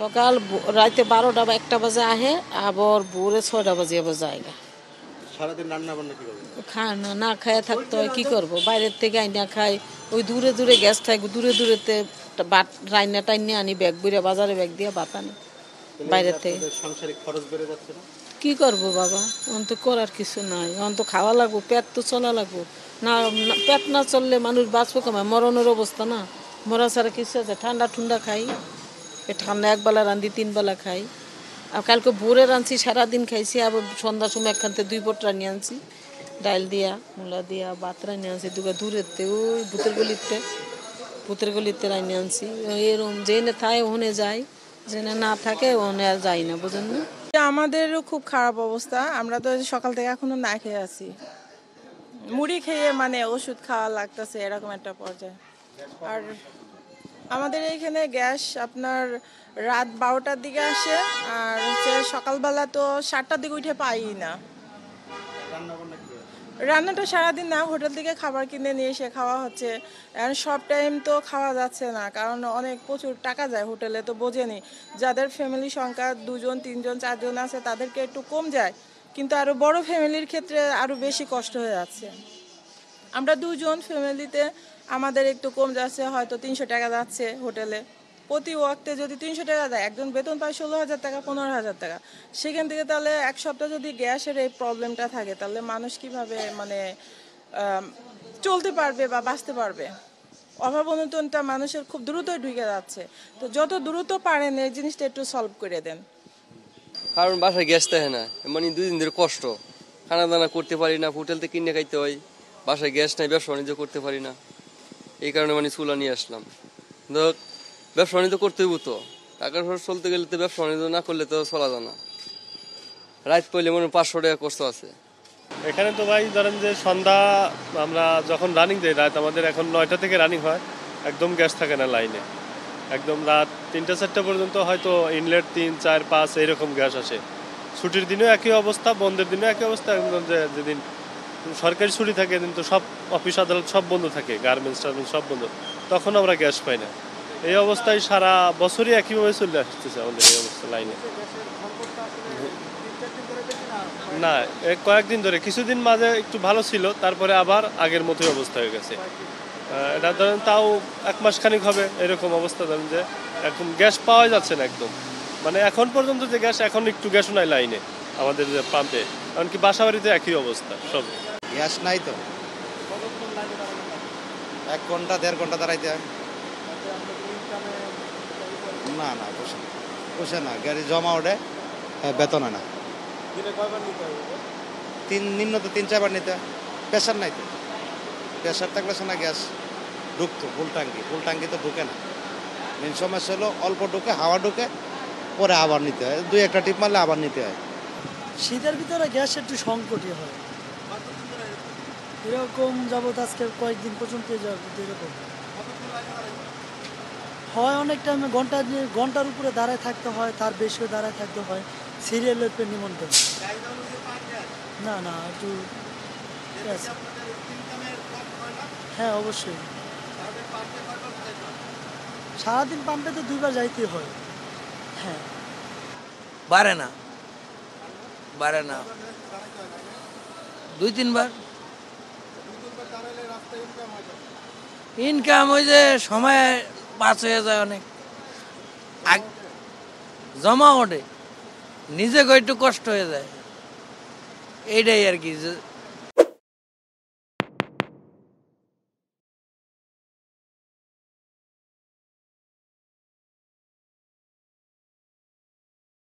সকাল রাতে 12টা বা 1টা বাজে আহে, আবার ভোরে 6টা বাজে আবার যায়। সারাদিন রান্না বান্না কি করবে? খানা না খায় থাকতে হয়, কি করব, বাইরের থেকে আইনা খাই। ওই দূরে দূরে গ্যাস থাকবে, দূরে দূরেতে রান্না টাইনে আনি, ব্যাগ বইরা বাজারে ব্যাগ দিয়ে ভাত আনি বাইরের থেকে। সাংসারিক খরচ বেড়ে যাচ্ছে না? কি করব বাবা, অন তো করার কিছু নাই, অন তো খাওয়া লাগবো, পেট তো চলা লাগবো না। পেট না চললে মানুষ বাঁচবো কমায়, মরণের অবস্থা না। মরা ছাড়া কিছু আছে? ঠান্ডা ঠুন্ডা খাই, ঠান্ডা একবেলা রান্ধি, 3 বেলা খাই। আর কালকে ভোরে রাঁধছি, সারাদিন খাইছি, আবার সন্ধ্যার সময় একখানতে 2 পট রানি আনছি, ডাইল দিয়া মূলা দিয়া ভাত রানি আনছি। দূরেতে ওই ভূতের গলিতে রানি আনছি। এরকম যেনে থাকে ওখানে যাই, যেনে না থাকে ওখানে আর যাই না, বুঝেন না। আমাদেরও খুব খারাপ অবস্থা। আমরা তো সকাল থেকে এখনো না খেয়ে আছি, মুড়ি খেয়ে মানে ওষুধ খাওয়া লাগতেছে, এরকম একটা পর্যায়ে। আর আমাদের এইখানে গ্যাস আপনার রাত 12টার দিকে আসে, আর হচ্ছে সকালবেলা তো 7টার দিকে উঠে পাই না। রান্নাটা সারাদিন না, হোটেল থেকে খাবার কিনে নিয়ে এসে খাওয়া হচ্ছে। এখন সব টাইম তো খাওয়া যাচ্ছে না, কারণ অনেক প্রচুর টাকা যায় হোটেলে, তো বোঝেনি। যাদের ফ্যামিলি সংখ্যা 2 জন 3 জন 4 জন আছে তাদেরকে একটু কম যায়, কিন্তু আরও বড় ফ্যামিলির ক্ষেত্রে আরও বেশি কষ্ট হয়ে যাচ্ছে। আমরা 2 জন ফ্যামিলিতে আমাদের একটু কম যাচ্ছে, হয়তো 300 টাকা যাচ্ছে হোটেলে। প্রতি ওয়াক্তে যদি 300 টাকা দেয়, একজন বেতন পায় 16,000 টাকা 15,000 টাকা, সেখান থেকে তাহলে এক সপ্তাহ যদি গ্যাসের এই প্রবলেমটা থাকে, তাহলে মানুষ কিভাবে মানে চলতে পারবে বা বাঁচতে পারবে? অভাব অনটনটা মানুষের খুব দ্রুতই ঢুকে যাচ্ছে। তো যত দ্রুত পারেন এই জিনিসটা একটু সলভ করে দেন। কারণ বাসায় গ্যাস থাকে না, মানে 2 দিন ধরে কষ্ট, খানা দানা করতে পারি না, হোটেল থেকে কিনে খাইতে হয়। বাসায় গ্যাস নাই, ব্যবসা বাণিজ্য করতে পারি না, এই কারণে মানে চুলা নিয়ে আসলাম। ব্যবসা বাণিজ্য করতে হইব তো, টাকার খরচ চলতে গেলে তো ব্যবসা বাণিজ্য না করলে তো চলা যায় না। রাত পড়লে মনে 500 টাকা কষ্ট আছে। এখানে তো ভাই ধরেন যে সন্ধ্যা আমরা যখন রানিং যাই, রাত আমাদের এখন 9টা থেকে রানিং হয়, একদম গ্যাস থাকে না লাইনে। একদম রাত 3টা 4টা পর্যন্ত হয়তো ইনলেট 3 4 5 এইরকম গ্যাস আসে। ছুটির দিনেও একই অবস্থা, বন্ধের দিনেও একই অবস্থা। একদম যেদিন সরকারি ছুটি থাকে কিন্তু সব অফিস আদালত সব বন্ধ থাকে, গার্মেন্টস টার্মেন্টস সব বন্ধ, তখন আমরা গ্যাস পাই না। এই অবস্থায় সারা বছরই একইভাবে চলে আসতেছে আমাদের এই অবস্থা লাইনে। না, কয়েকদিন ধরে, কিছুদিন মাঝে একটু ভালো ছিল, তারপরে আবার আগের মতোই অবস্থা হয়ে গেছে। এটা ধরেন তাও 1 মাস খানিক হবে এরকম অবস্থা। ধরেন যে এখন গ্যাস পাওয়া যাচ্ছে না একদম, মানে এখন পর্যন্ত যে গ্যাস, এখন একটু গ্যাসও নাই লাইনে আমাদের যে পাম্পে, এমনকি বাসা বাড়িতে একই অবস্থা সব। গ্যাস নাই তো, 1 ঘন্টা 1.5 ঘন্টা দাঁড়াইতে হয়। না না, বসে না, গাড়ি জমা ওঠে, বেতন হয় না। নিম্ন তো 3-4 বার নিতে হয়। প্রেশার নাই তো, প্রেশার থাকলে শোনা গ্যাস ঢুকতো, ফুল টাঙ্কি তো ঢুকে না। মেন সমস্যা হলো অল্প ঢুকে, হাওয়া ঢুকে, পরে আবার নিতে হয়, 2-1টা টিপ মারলে আবার নিতে হয়। শীতের ভিতরে গ্যাস একটু সংকটই হয়, এরকম যাবত আজকে কয়েকদিন পর্যন্ত এরকম হয়। অনেক টাইমে ঘন্টার উপরে দাঁড়ায় থাকতে হয়, তার বেশিও দাঁড়ায় থাকতে হয়, সিরিয়ালের উপর নিমন্ত্রণ। না একটু হ্যাঁ অবশ্যই, সারাদিন পাম্পে তো 2 বার যাইতে হয়। হ্যাঁ, বাড়ে না 2-3 বার ইনকাম হয়ে যায়, সময় পাস হয়ে যায়, অনেক জমা ওঠে, নিজেকে একটু কষ্ট হয়ে যায়, এইটাই আর কি।